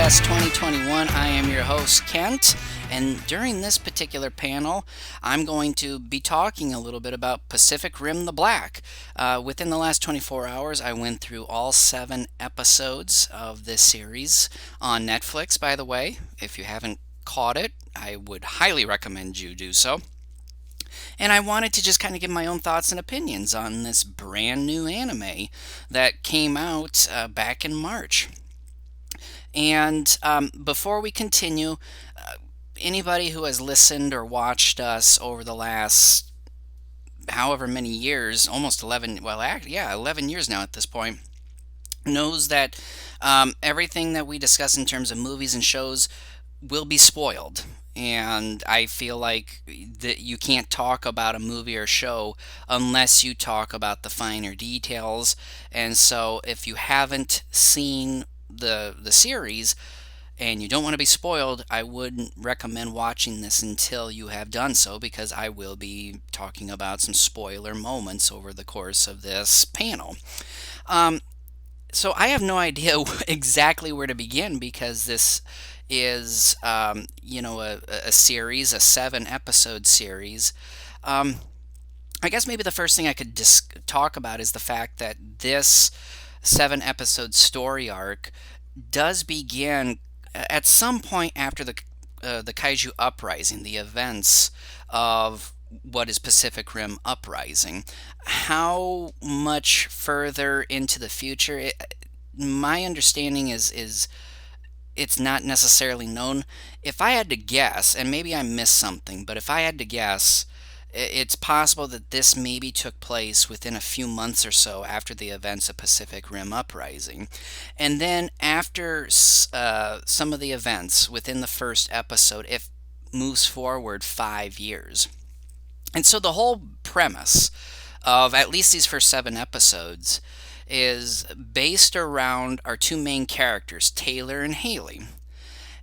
Podcast 2021. I am your host, Kent, and during this particular panel, I'm going to be talking a little bit about Pacific Rim the Black. Within the last 24 hours, I went through all 7 episodes of this series on Netflix, by the way. If you haven't caught it, I would highly recommend you do so. And I wanted to just kind of give my own thoughts and opinions on this brand new anime that came out back in March. And before we continue, anybody who has listened or watched us over the last however many years, almost 11, well, 11 years now at this point, knows that everything that we discuss in terms of movies and shows will be spoiled. And I feel like that you can't talk about a movie or show unless you talk about the finer details. And so if you haven't seen the series and you don't want to be spoiled, I wouldn't recommend watching this until you have done so, because I will be talking about some spoiler moments over the course of this panel. So I have no idea exactly where to begin, because this is, a series, a 7-episode series. I guess maybe the first thing I could talk about is the fact that this 7-episode story arc does begin at some point after the Kaiju Uprising, the events of what is Pacific Rim Uprising. How much further into the future? My understanding is it's not necessarily known. If I had to guess, and maybe I missed something, but if I had to guess, it's possible that this maybe took place within a few months or so after the events of Pacific Rim Uprising. And then after some of the events within the first episode, it moves forward 5 years. And so the whole premise of at least these first 7 episodes is based around our 2 main characters, Taylor and Haley.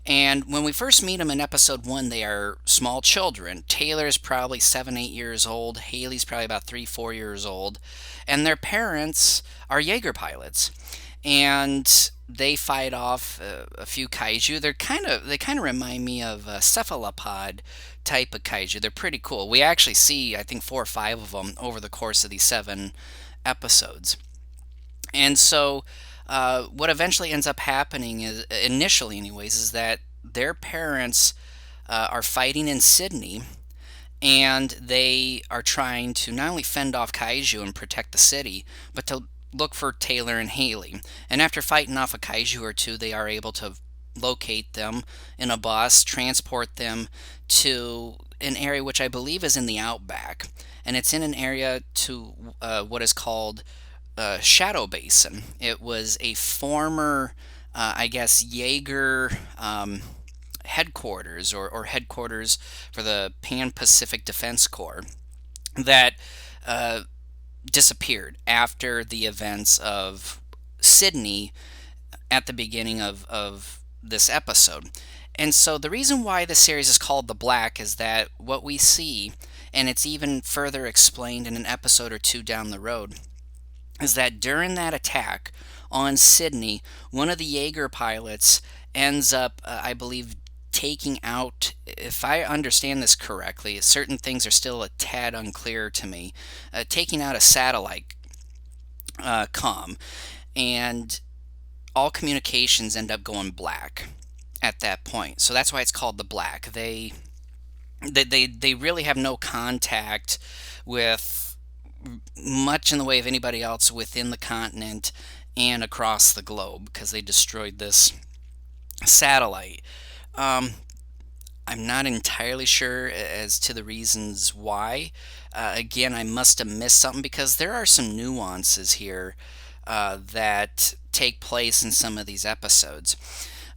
And when we first meet them in episode 1, they are small children. Taylor's probably 7, 8 years old. Haley's probably about 3, 4 years old. And their parents are Jaeger pilots. And they fight off a few kaiju. They kind of remind me of a cephalopod type of kaiju. They're pretty cool. We actually see, I think, 4 or 5 of them over the course of these 7 episodes. And so what eventually ends up happening is, initially anyways, is that their parents are fighting in Sydney, and they are trying to not only fend off kaiju and protect the city, but to look for Taylor and Haley. And after fighting off a kaiju or 2, they are able to locate them in a bus, transport them to an area which I believe is in the outback. And it's in an area to what is called Shadow Basin. It was a former, Jaeger headquarters, or headquarters for the Pan-Pacific Defense Corps that disappeared after the events of Sydney at the beginning of this episode. And so the reason why the series is called The Black is that what we see, and it's even further explained in an episode or 2 down the road, is that during that attack on Sydney, one of the Jaeger pilots ends up, I believe, taking out, if I understand this correctly, certain things are still a tad unclear to me, taking out a satellite comm, and all communications end up going black at that point. So that's why it's called The Black. They really have no contact with much in the way of anybody else within the continent and across the globe, because they destroyed this satellite. I'm not entirely sure as to the reasons why. Again, I must have missed something, because there are some nuances here that take place in some of these episodes.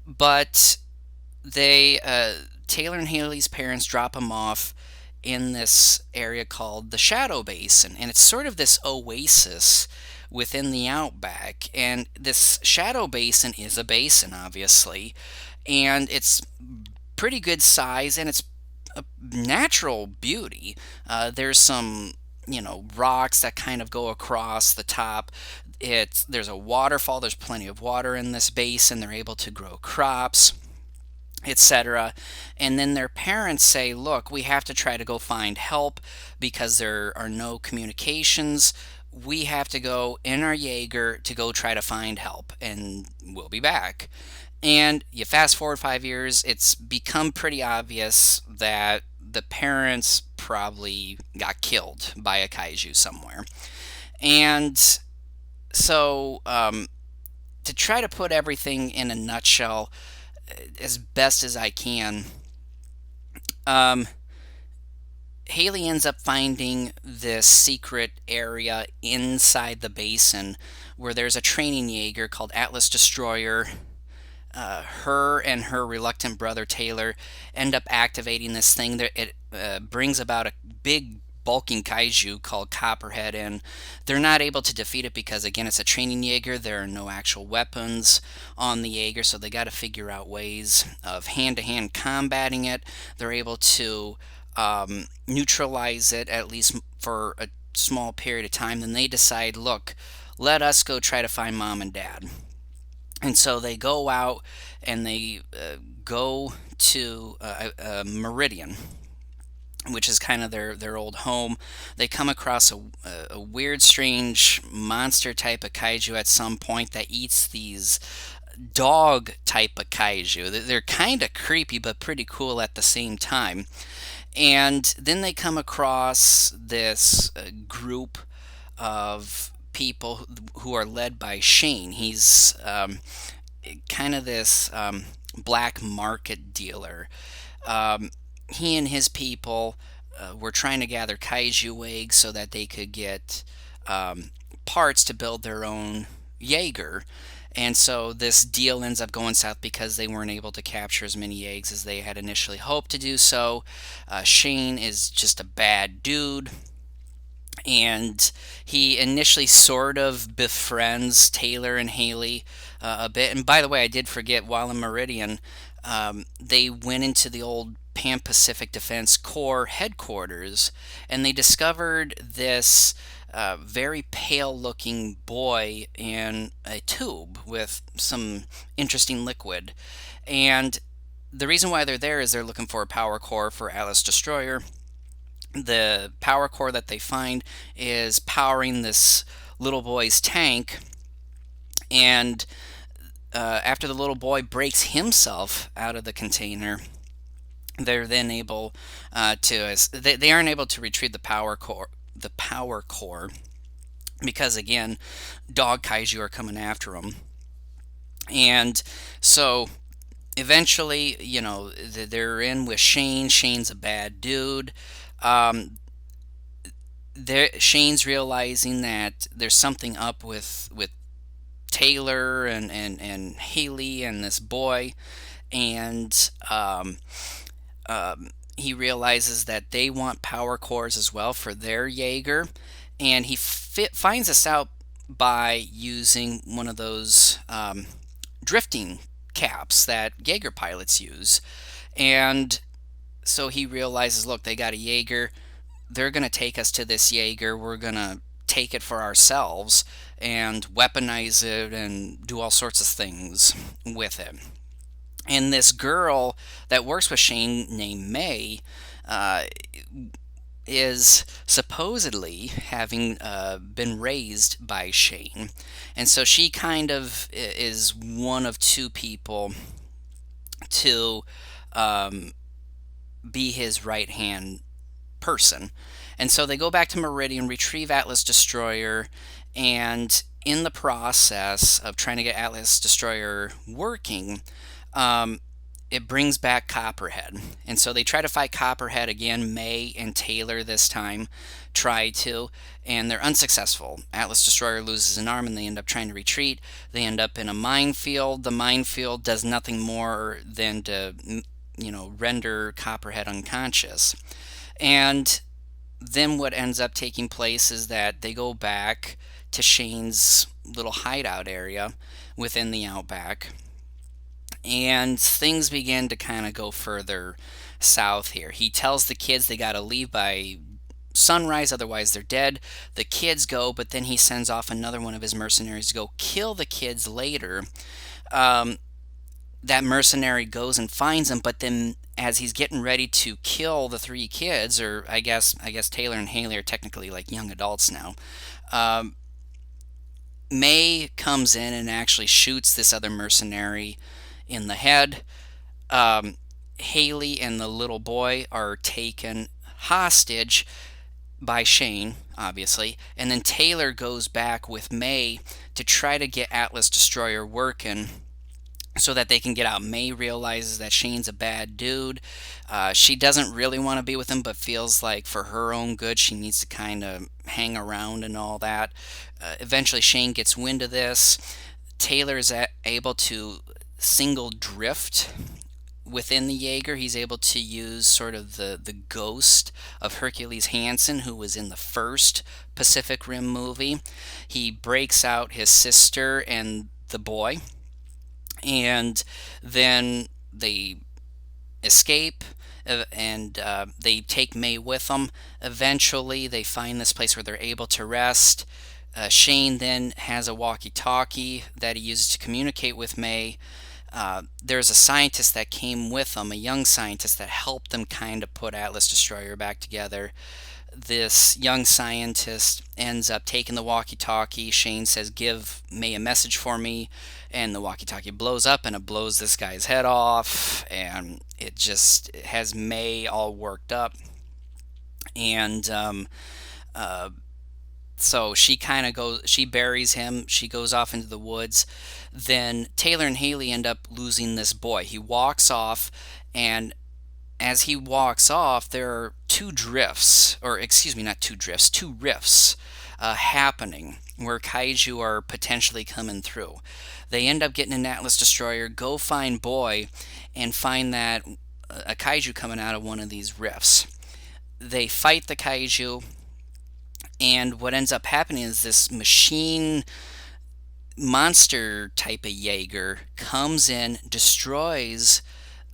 But Taylor and Haley's parents drop them off in this area called the Shadow Basin, and it's sort of this oasis within the outback. And this Shadow Basin is a basin, obviously, and it's pretty good size, and it's a natural beauty. There's some rocks that kind of go across the top. There's a waterfall. There's plenty of water in this basin. They're able to grow crops, etc. And then their parents say, look, we have to try to go find help because there are no communications. We have to go in our Jaeger to go try to find help, and we'll be back. And you fast forward 5 years, it's become pretty obvious that the parents probably got killed by a kaiju somewhere. And so, to try to put everything in a nutshell as best as I can, um, Haley ends up finding this secret area inside the basin where there's a training Jaeger called Atlas Destroyer. Her and her reluctant brother Taylor end up activating this thing. That it brings about a big bulking kaiju called Copperhead, and they're not able to defeat it because, again, it's a training Jaeger. There are no actual weapons on the Jaeger, so they got to figure out ways of hand-to-hand combating it. They're able to neutralize it, at least for a small period of time. Then they decide, look, let us go try to find mom and dad. And so they go out and they go to Meridian, which is kind of their old home. They come across a weird, strange monster type of kaiju at some point that eats these dog type of kaiju. They're kind of creepy but pretty cool at the same time. And then they come across this group of people who are led by Shane. He's kind of this black market dealer. He and his people were trying to gather kaiju eggs so that they could get parts to build their own Jaeger. And so this deal ends up going south because they weren't able to capture as many eggs as they had initially hoped to do so. Shane is just a bad dude, and he initially sort of befriends Taylor and Haley a bit. And by the way, I did forget, while in Meridian, they went into the old Pan Pacific Defense Corps headquarters, and they discovered this very pale looking boy in a tube with some interesting liquid. And the reason why they're there is they're looking for a power core for Atlas Destroyer. The power core that they find is powering this little boy's tank, and after the little boy breaks himself out of the container, they're then able they aren't able to retrieve the power core. Because, again, dog kaiju are coming after them. And so eventually, they're in with Shane. Shane's a bad dude. Shane's realizing that there's something up with Taylor and Haley and this boy, and he realizes that they want power cores as well for their Jaeger, and he finds this out by using one of those drifting caps that Jaeger pilots use. And so he realizes, look, they got a Jaeger. They're going to take us to this Jaeger. We're going to take it for ourselves and weaponize it and do all sorts of things with it. And this girl that works with Shane named May is supposedly having been raised by Shane. And so she kind of is one of two people to be his right-hand person. And so they go back to Meridian, retrieve Atlas Destroyer, and in the process of trying to get Atlas Destroyer working, it brings back Copperhead. And so they try to fight Copperhead again. May and Taylor this time try to, and they're unsuccessful. Atlas Destroyer loses an arm and they end up trying to retreat. They end up in a minefield. The minefield does nothing more than to, render Copperhead unconscious. And then what ends up taking place is that they go back to Shane's little hideout area within the outback, and things begin to kind of go further south here. He tells the kids they got to leave by sunrise, otherwise they're dead. The kids go, but then he sends off another one of his mercenaries to go kill the kids later. Um, that mercenary goes and finds them, but then as he's getting ready to kill the three kids, or I guess Taylor and Haley are technically like young adults now. Um, May comes in and actually shoots this other mercenary in the head. Um, Haley and the little boy are taken hostage by Shane, obviously, and then Taylor goes back with May to try to get Atlas Destroyer working so that they can get out. May realizes that Shane's a bad dude. She doesn't really want to be with him, but feels like for her own good, she needs to kind of hang around and all that. Eventually, Shane gets wind of this. Taylor is able to single drift within the Jaeger. He's able to use sort of the ghost of Hercules Hansen, who was in the first Pacific Rim movie. He breaks out his sister and the boy, and then they escape, and they take May with them. Eventually, they find this place where they're able to rest. Shane then has a walkie-talkie that he uses to communicate with May. There's a scientist that came with them, a young scientist that helped them kind of put Atlas Destroyer back together. This young scientist ends up taking the walkie-talkie. Shane says, "Give May a message for me," and the walkie-talkie blows up and it blows this guy's head off, and it just has May all worked up. And uh, so she kind of goes, she buries him, she goes off into the woods. Then Taylor and Haley end up losing this boy. He walks off, and as he walks off, there are two drifts, or excuse me, not two drifts, two rifts happening where kaiju are potentially coming through. They end up getting an Atlas Destroyer, go find Boy, and find that a kaiju coming out of one of these rifts. They fight the kaiju, and what ends up happening is this machine monster type of Jaeger comes in, destroys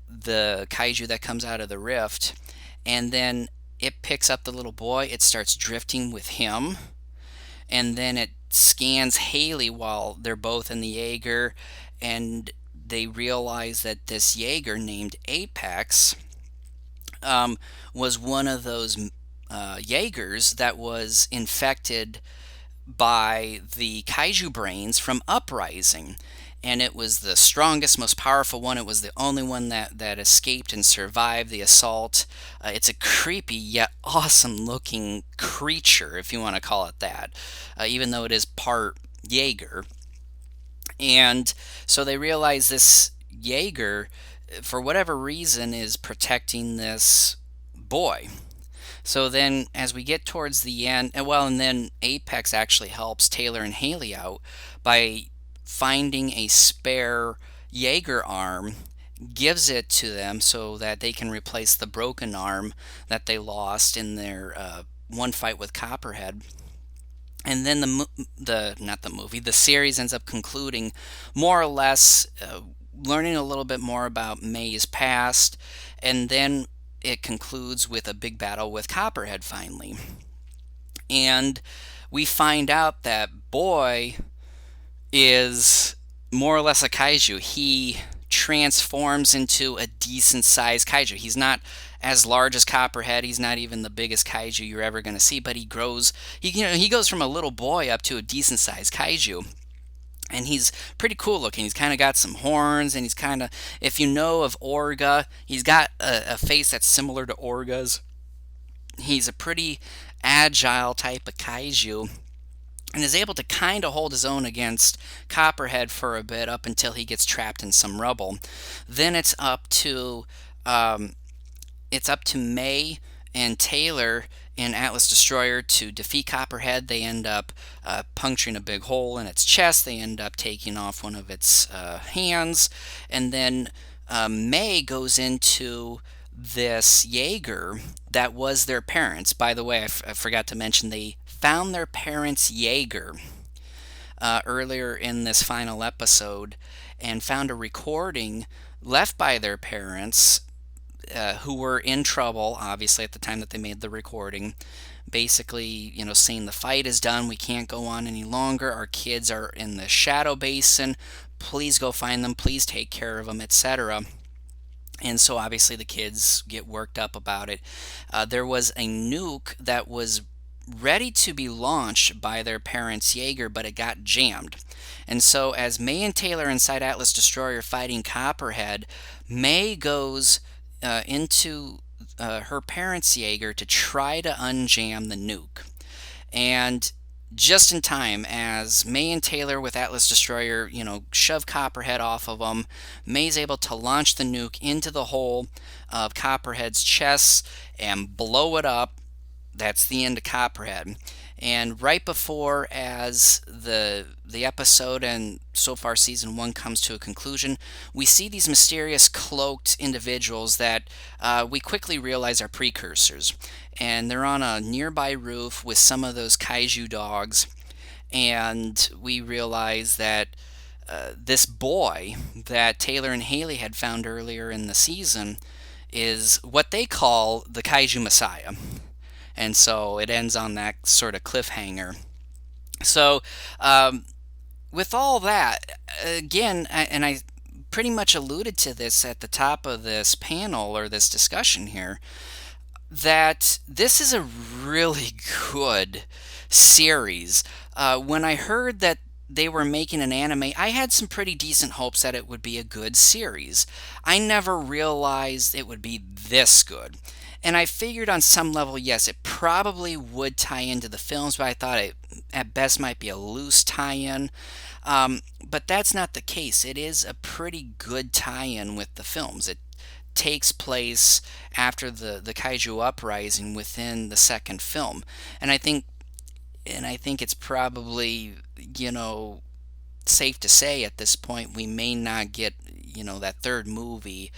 the kaiju that comes out of the rift, and then it picks up the little boy. It starts drifting with him, and then it scans Haley while they're both in the Jaeger, and they realize that this Jaeger named Apex was one of those Jaegers that was infected by the kaiju brains from Uprising. And it was the strongest, most powerful one. It was the only one that escaped and survived the assault. It's a creepy yet awesome looking creature, if you want to call it that, even though it is part Jaeger. And so they realize this Jaeger, for whatever reason, is protecting this boy. So then, as we get towards the end, and then Apex actually helps Taylor and Haley out by finding a spare Jaeger arm, gives it to them so that they can replace the broken arm that they lost in their one fight with Copperhead. And then the series ends up concluding more or less learning a little bit more about May's past, and then it concludes with a big battle with Copperhead finally. And we find out that Boy is more or less a kaiju. He transforms into a decent sized kaiju. He's not as large as Copperhead. He's not even the biggest kaiju you're ever going to see, but he grows. He goes from a little boy up to a decent sized kaiju. And he's pretty cool looking. He's kind of got some horns, and he's kind of, if you know of Orga, he's got a face that's similar to Orga's. He's a pretty agile type of kaiju, and is able to kind of hold his own against Copperhead for a bit up until he gets trapped in some rubble. Then it's up to May and Taylor in Atlas Destroyer to defeat Copperhead. They end up puncturing a big hole in its chest. They end up taking off one of its hands, and then May goes into this Jaeger that was their parents. By the way, I forgot to mention they found their parents' Jaeger earlier in this final episode, and found a recording left by their parents who were in trouble, obviously, at the time that they made the recording, basically, saying the fight is done, we can't go on any longer, our kids are in the shadow basin, please go find them, please take care of them, etc. And so obviously the kids get worked up about it. There was a nuke that was ready to be launched by their parents Jaeger, but it got jammed. And so as May and Taylor inside Atlas Destroyer fighting Copperhead, May goes into her parents Jaeger to try to unjam the nuke. And just in time, as May and Taylor with Atlas Destroyer, shove Copperhead off of them, May's able to launch the nuke into the hole of Copperhead's chest and blow it up. That's the end of Copperhead. And right before, as the episode and so far season one comes to a conclusion, we see these mysterious cloaked individuals that we quickly realize are precursors. And they're on a nearby roof with some of those kaiju dogs. And we realize that this boy that Taylor and Haley had found earlier in the season is what they call the Kaiju Messiah. And so it ends on that sort of cliffhanger. So, with all that, again, and I pretty much alluded to this at the top of this panel or this discussion here, that this is a really good series. When I heard that they were making an anime, I had some pretty decent hopes that it would be a good series. I never realized it would be this good. And I figured on some level, yes, it probably would tie into the films, but I thought it at best might be a loose tie-in. But that's not the case. It is a pretty good tie-in with the films. It takes place after the Kaiju uprising within the second film. And I think it's probably, safe to say at this point we may not get that third movie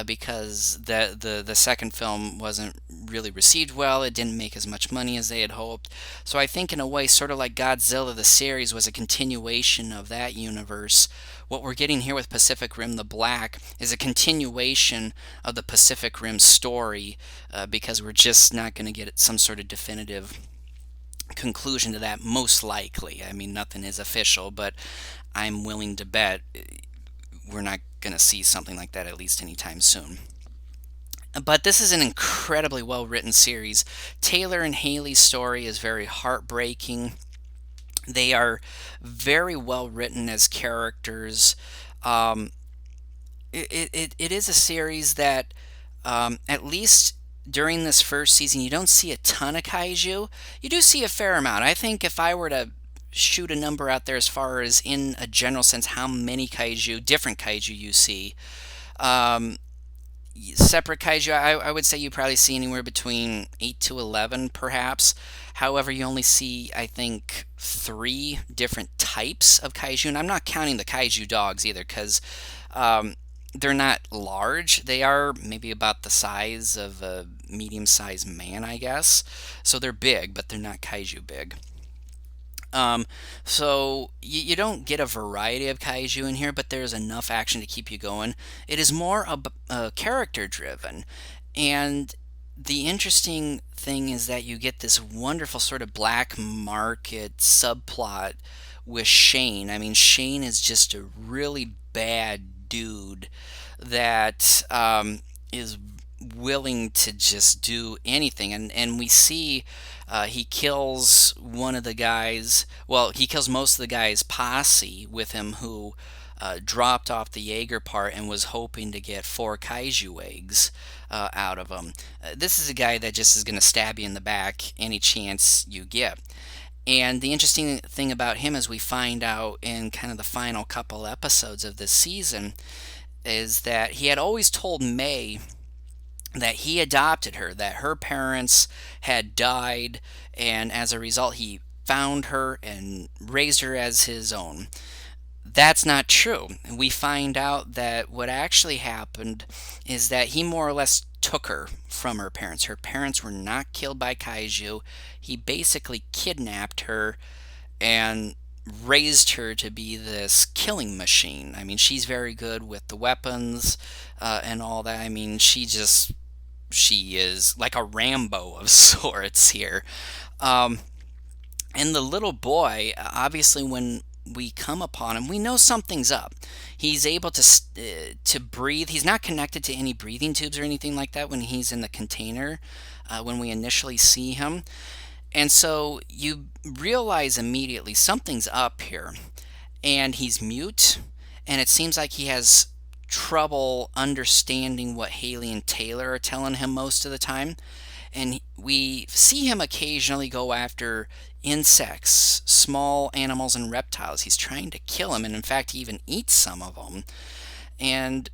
because the second film wasn't really received well. It didn't make as much money as they had hoped. So I think in a way, sort of like Godzilla the series was a continuation of that universe, what we're getting here with Pacific Rim the Black is a continuation of the Pacific Rim story, because we're just not going to get some sort of definitive conclusion to that, most likely. I mean, nothing is official, but I'm willing to bet we're not going to see something like that at least anytime soon. But this is an incredibly well written series. Taylor and Haley's story is very heartbreaking. They are very well written as characters. Um, it is a series that, at least during this first season, you don't see a ton of kaiju. You do see a fair amount. I think if I were to shoot a number out there as far as in a general sense how many kaiju, different kaiju you see, um, separate kaiju, I would say you probably see anywhere between 8 to 11 perhaps. However, you only see, I think, 3 different types of kaiju, and I'm not counting the kaiju dogs either, because they're not large. They are maybe about the size of a medium-sized man, I guess. So they're big, but they're not kaiju big. So you don't get a variety of kaiju in here, but there's enough action to keep you going. It is more character driven, and the interesting thing is that you get this wonderful sort of black market subplot with Shane. I mean, Shane is just a really bad dude that is willing to just do anything, and we see he kills one of the guys. Well, he kills most of the guys' posse with him who dropped off the Jaeger part and was hoping to get 4 kaiju eggs out of him. This is a guy that just is going to stab you in the back any chance you get. And the interesting thing about him, as we find out in kind of the final couple episodes of this season, is that he had always told May that he adopted her, that her parents had died, and as a result, he found her and raised her as his own. That's not true. We find out that what actually happened is that he more or less took her from her parents. Her parents were not killed by kaiju. He basically kidnapped her and raised her to be this killing machine. I mean, she's very good with the weapons and all that. I mean, she just she is like a Rambo of sorts here. Um, and the little boy, obviously, when we come upon him, we know something's up. He's able to breathe. He's not connected to any breathing tubes or anything like that when he's in the container. When we initially see him, and so you realize immediately something's up here, and he's mute, and it seems like he has trouble understanding what Haley and Taylor are telling him most of the time. And we see him occasionally go after insects, small animals, and reptiles. He's trying to kill them, and in fact, he even eats some of them. And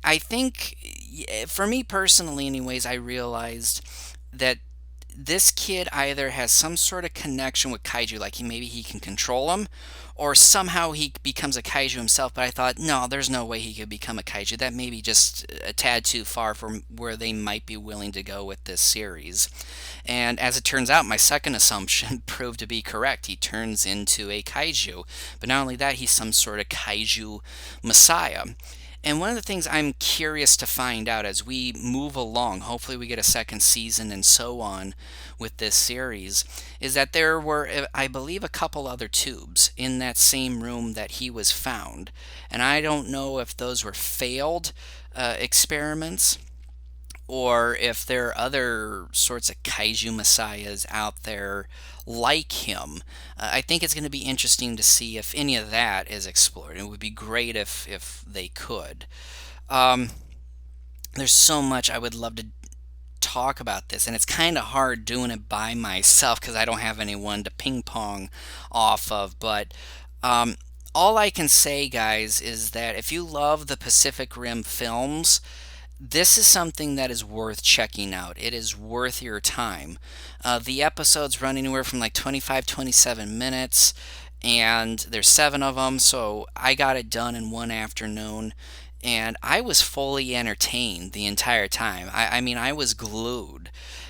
I think, for me personally, anyways, I realized that this kid either has some sort of connection with kaiju, like maybe he can control them, or somehow he becomes a kaiju himself. But I thought, no, there's no way he could become a kaiju. That may be just a tad too far from where they might be willing to go with this series. And as it turns out, my second assumption proved to be correct. He turns into a kaiju. But not only that, he's some sort of kaiju messiah. And one of the things I'm curious to find out as we move along, hopefully we get a second season and so on with this series, is that there were, I believe, a couple other tubes in that same room that he was found. And I don't know if those were failed experiments, or if there are other sorts of kaiju messiahs out there like him. I think it's going to be interesting to see if any of that is explored. It would be great if they could. Um, there's so much I would love to talk about this, and it's kind of hard doing it by myself because I don't have anyone to ping pong off of. But all I can say, guys, is that if you love the Pacific Rim films, this is something that is worth checking out. It is worth your time. The episodes run anywhere from like 25, 27 minutes, and there's 7 of them, so I got it done in one afternoon, and I was fully entertained the entire time. I mean, I was glued.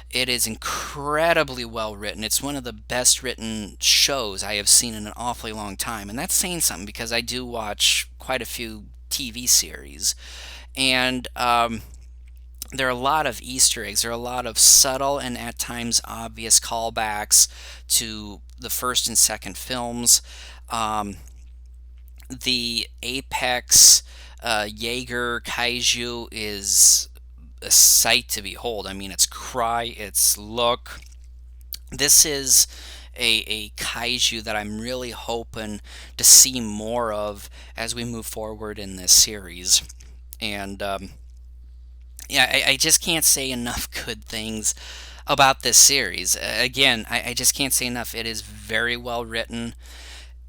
It is incredibly well written. It's one of the best written shows I have seen in an awfully long time, and that's saying something because I do watch quite a few TV series. And there are a lot of Easter eggs. There are a lot of subtle and at times obvious callbacks to the first and second films. Um, the Apex Jaeger Kaiju is a sight to behold. I mean, its cry, its look. This is a kaiju that I'm really hoping to see more of as we move forward in this series. And yeah, I just can't say enough good things about this series. Again, I just can't say enough. It is very well written,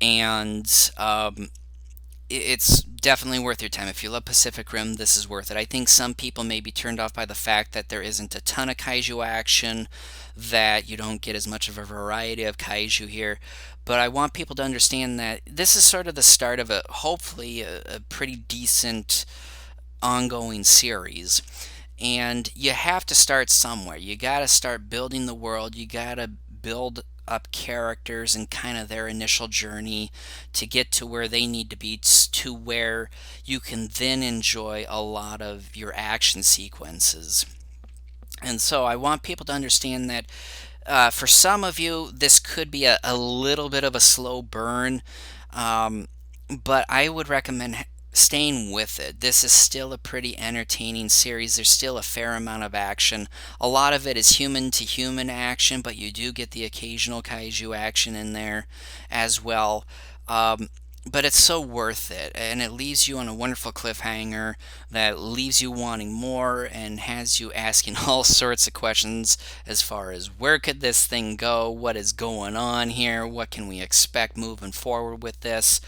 and it's definitely worth your time. If you love Pacific Rim, this is worth it. I think some people may be turned off by the fact that there isn't a ton of kaiju action, that you don't get as much of a variety of kaiju here. But I want people to understand that this is sort of the start of hopefully a pretty decent ongoing series. And you have to start somewhere. You got to start building the world. You got to build up characters and kind of their initial journey to get to where they need to be, to where you can then enjoy a lot of your action sequences. And so I want people to understand that for some of you, this could be a little bit of a slow burn, but I would recommend staying with it. This is still a pretty entertaining series. There's still a fair amount of action. A lot of it is human to human action, but you do get the occasional kaiju action in there as well. But it's so worth it, and it leaves you on a wonderful cliffhanger that leaves you wanting more and has you asking all sorts of questions as far as where could this thing go, what is going on here, what can we expect moving forward with this.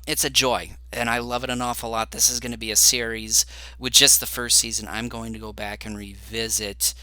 It's a joy, and I love it an awful lot. This is going to be a series with just the first season I'm going to go back and revisit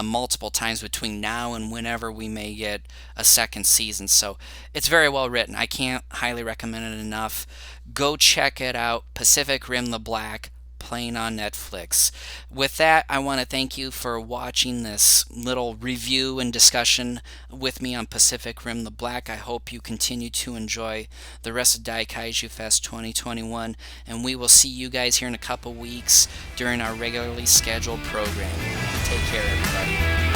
multiple times between now and whenever we may get a second season. So it's very well written. I can't highly recommend it enough. Go check it out. Pacific Rim the Black, playing on Netflix. With that, I want to thank you for watching this little review and discussion with me on Pacific Rim the Black. I hope you continue to enjoy the rest of Daikaiju Fest 2021, and we will see you guys here in a couple weeks during our regularly scheduled programming. Take care, everybody.